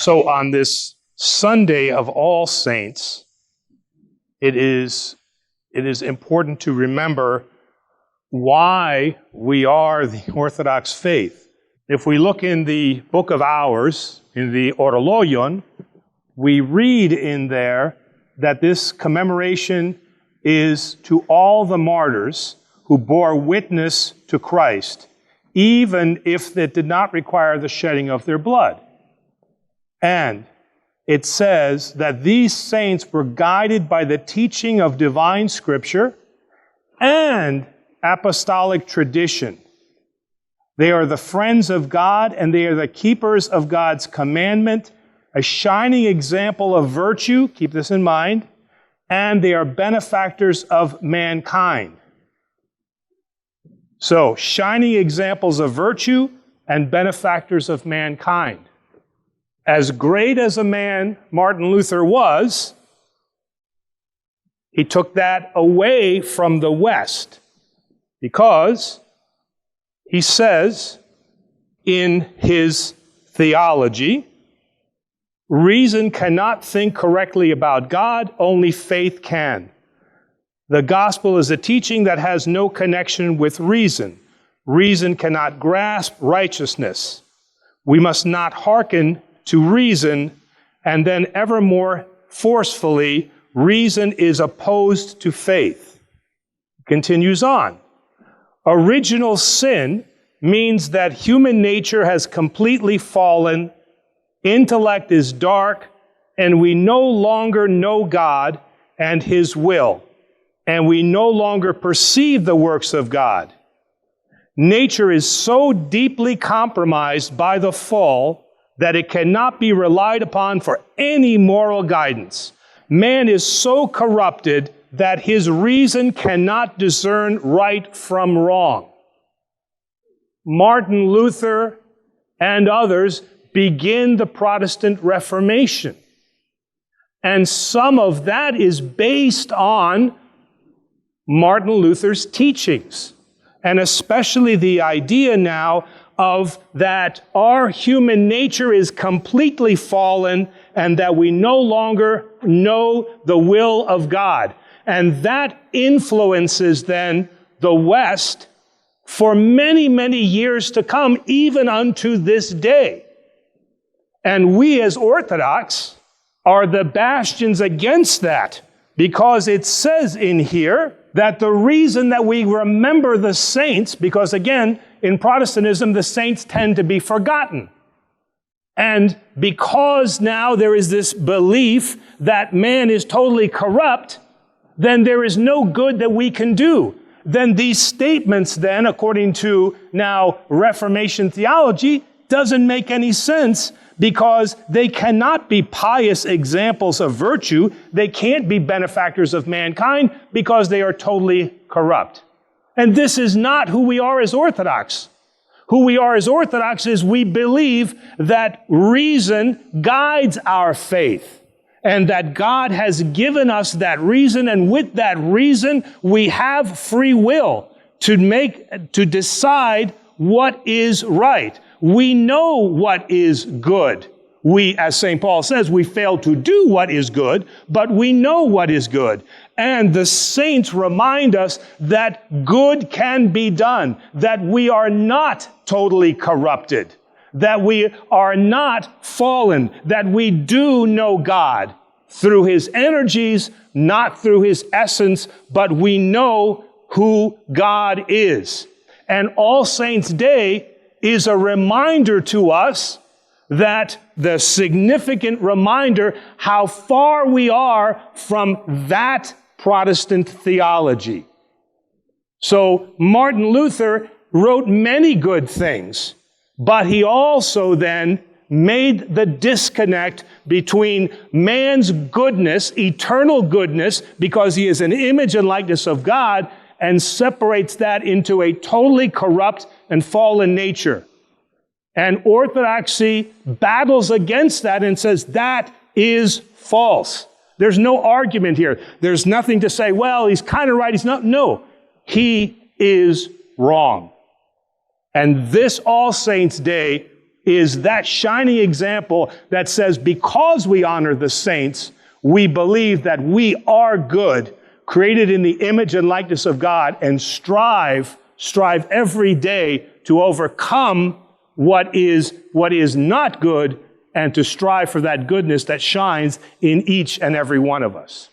So on this Sunday of All Saints, it is important to remember why we are the Orthodox faith. If we look in the Book of Hours, in the Orthodoxy, we read in there that this commemoration is to all the martyrs who bore witness to Christ, even if it did not require the shedding of their blood. And it says that these saints were guided by the teaching of divine scripture and apostolic tradition. They are the friends of God, and they are the keepers of God's commandment, a shining example of virtue, keep this in mind, and they are benefactors of mankind. So, shining examples of virtue and benefactors of mankind. As great as a man Martin Luther was, he took that away from the West because he says in his theology, reason cannot think correctly about God, only faith can. The gospel is a teaching that has no connection with reason. Reason cannot grasp righteousness. We must not hearken to reason, and then ever more forcefully, reason is opposed to faith. Continues on. Original sin means that human nature has completely fallen, intellect is dark, and we no longer know God and His will, and we no longer perceive the works of God. Nature is so deeply compromised by the fall that it cannot be relied upon for any moral guidance. Man is so corrupted that his reason cannot discern right from wrong. Martin Luther and others begin the Protestant Reformation. And some of that is based on Martin Luther's teachings, and especially the idea now of that our human nature is completely fallen and that we no longer know the will of God. And that influences then the West for many, many years to come, even unto this day. And we as Orthodox are the bastions against that, because it says in here that the reason that we remember the saints, because again, in Protestantism, the saints tend to be forgotten. And because now there is this belief that man is totally corrupt, then there is no good that we can do. Then these statements then, according to now Reformation theology, doesn't make any sense, because they cannot be pious examples of virtue. They can't be benefactors of mankind because they are totally corrupt. And this is not who we are as Orthodox. Who we are as Orthodox is we believe that reason guides our faith, and that God has given us that reason, and with that reason we have free will to decide what is right. We know what is good. We, as St. Paul says, we fail to do what is good, but we know what is good. And the saints remind us that good can be done, that we are not totally corrupted, that we are not fallen, that we do know God through His energies, not through His essence, but we know who God is. And All Saints' Day is a reminder to us, that the significant reminder how far we are from that Protestant theology. So Martin Luther wrote many good things, but he also then made the disconnect between man's goodness, eternal goodness, because he is an image and likeness of God, and separates that into a totally corrupt and fallen nature. And Orthodoxy battles against that and says that is false. There's no argument here. There's nothing to say, well, he's kind of right, he's not. No, he is wrong. And this All Saints' Day is that shining example that says, because we honor the saints, we believe that we are good, created in the image and likeness of God, and strive every day to overcome what is not good and to strive for that goodness that shines in each and every one of us.